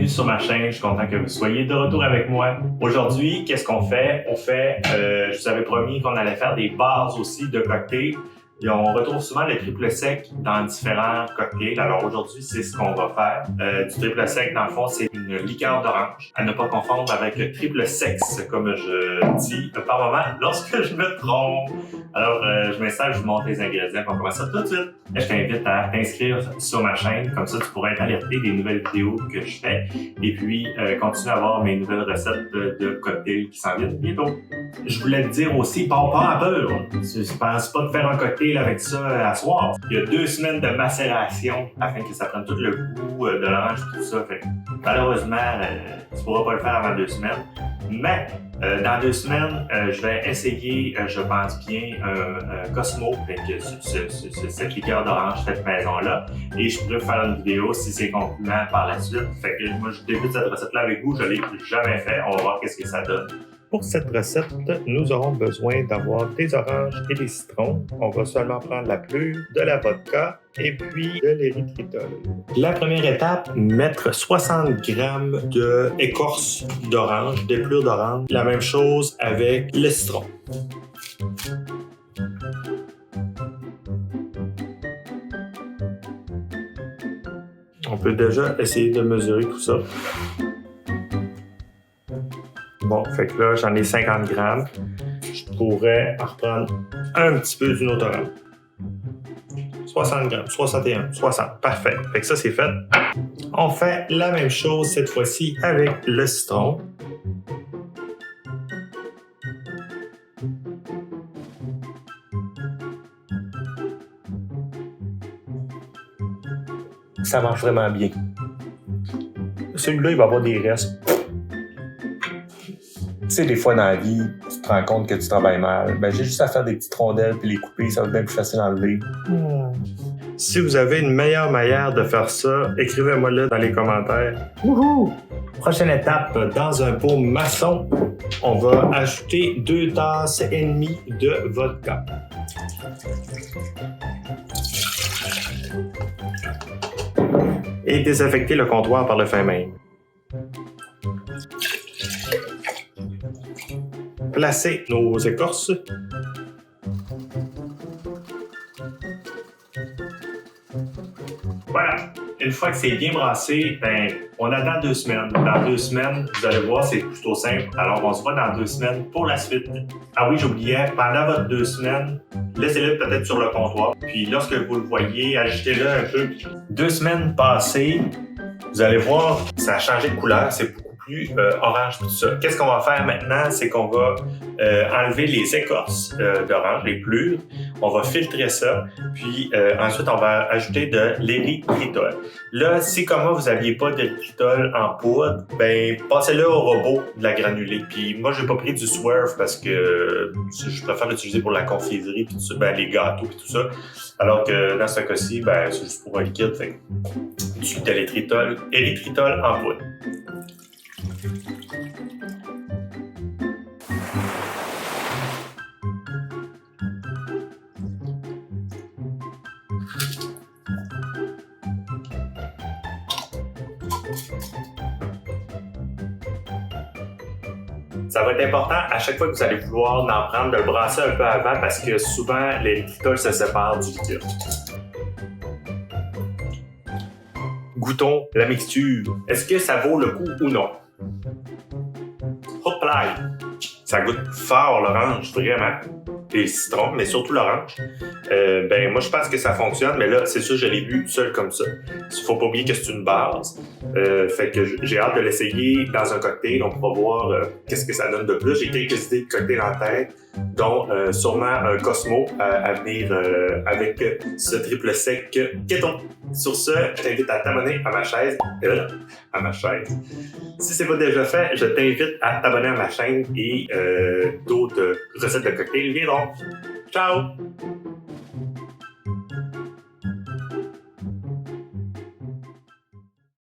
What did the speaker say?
sur ma chaîne, je suis content que vous soyez de retour avec moi. Aujourd'hui, qu'est-ce qu'on fait? Je vous avais promis qu'on allait faire des bases aussi de cocktails. Et on retrouve souvent le triple sec dans différents cocktails. Alors aujourd'hui, c'est ce qu'on va faire. Du triple sec, dans le fond, c'est une liqueur d'orange. À ne pas confondre avec le triple sexe, comme je dis par moment lorsque je me trompe. Alors, je m'installe, je vous montre les ingrédients. On commence ça tout de suite. Je t'invite à t'inscrire sur ma chaîne. Comme ça, tu pourras être alerté des nouvelles vidéos que je fais. Et puis, continuer à voir mes nouvelles recettes de cocktails qui s'en viennent bientôt. Je voulais te dire aussi, pars pas à peur. Je pense pas de faire un cocktail avec ça à soir. Il y a 2 semaines de macération afin que ça prenne tout le goût de l'orange et tout ça. Fait que, malheureusement, tu pourras pas le faire avant 2 semaines. Mais dans 2 semaines, je vais essayer, je pense bien, un Cosmo, cette liqueur d'orange faite maison-là. Et je pourrais faire une vidéo si c'est concluant par la suite. Fait que moi, je débute cette recette-là avec vous. Je l'ai jamais fait. On va voir qu'est-ce que ça donne. Pour cette recette, nous aurons besoin d'avoir des oranges et des citrons. On va seulement prendre la pelure, de la vodka et puis de l'érythritol. La première étape, mettre 60 g d'écorce d'orange, d'éplure d'orange. La même chose avec le citron. On peut déjà essayer de mesurer tout ça. Bon, fait que là, j'en ai 50 grammes. Je pourrais en reprendre un petit peu d'une autre orange. 60 grammes, 61, 60. Parfait. Fait que ça, c'est fait. On fait la même chose cette fois-ci avec le citron. Ça marche vraiment bien. Celui-là, il va avoir des restes. Tu sais, des fois dans la vie, tu te rends compte que tu travailles mal. Ben, j'ai juste à faire des petites rondelles puis les couper, ça va être bien plus facile à enlever. Si vous avez une meilleure manière de faire ça, écrivez-moi-le dans les commentaires. Wouhou! Prochaine étape, dans un pot maçon, on va ajouter 2 tasses et demie de vodka. Et désinfecter le comptoir par le fin même. Placer nos écorces. Voilà. Une fois que c'est bien brassé, on attend 2 semaines. Dans 2 semaines, vous allez voir, c'est plutôt simple. Alors, on se voit dans 2 semaines pour la suite. Ah oui, j'oubliais, pendant votre 2 semaines, laissez-le peut-être sur le comptoir. Puis lorsque vous le voyez, agitez-le un peu. 2 semaines passées, vous allez voir, ça a changé de couleur. C'est beaucoup plus orange tout ça. Qu'est-ce qu'on va faire maintenant? C'est qu'on va enlever les écorces d'orange, les pelures. On va filtrer ça. Puis ensuite, on va ajouter de l'érythritol. Là, si comme moi, vous n'aviez pas d'érythritol en poudre, ben passez-le au robot de la granulée. Puis moi, j'ai pas pris du Swerve parce que je préfère l'utiliser pour la confiserie puis tout ça, ben, les gâteaux puis tout ça. Alors que dans ce cas-ci, ben, c'est juste pour un liquide. Fait de l'érythritol en poudre. Ça va être important à chaque fois que vous allez vouloir en prendre, de le brasser un peu avant parce que souvent l'érythritol se sépare du liquide. Goûtons la mixture. Est-ce que ça vaut le coup ou non? Hop là! Ça goûte fort l'orange, vraiment. Et le citron, mais surtout l'orange. Ben moi je pense que ça fonctionne, mais là c'est sûr je l'ai bu seul comme ça. Il faut pas oublier que c'est une base. Fait que j'ai hâte de l'essayer dans un cocktail. On pourra voir qu'est-ce que ça donne de plus. J'ai quelques idées de cocktails en tête, dont sûrement un Cosmo à venir avec ce triple sec Keton. Sur ce, je t'invite à t'abonner à ma chaîne. Si c'est pas déjà fait, je t'invite à t'abonner à ma chaîne et d'autres recettes de cocktails viendront. Ciao!